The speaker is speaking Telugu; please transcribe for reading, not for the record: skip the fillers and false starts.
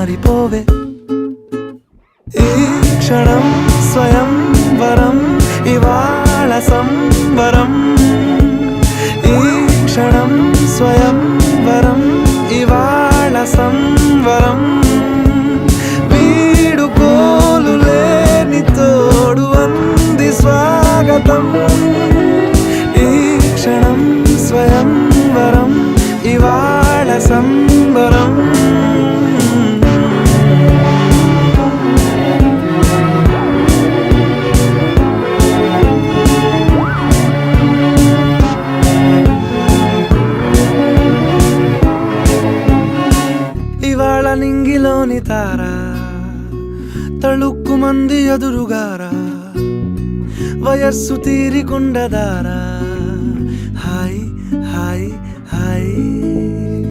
మారిపోవే ఈ క్షణం స్వయం వరం ఇవాళ సంబరం ఈ క్షణం స్వయం వరం ఇవాళ సంవరం వీడుకోలు లేని తోడు అంది స్వాగతం ఈ క్షణం స్వయం వరం ఇవాళ సంబరం ఇవాళ నింగిలోని తారా తళుక్కుమంది ఎదురుగారా వయస్సు తీరికుండదారా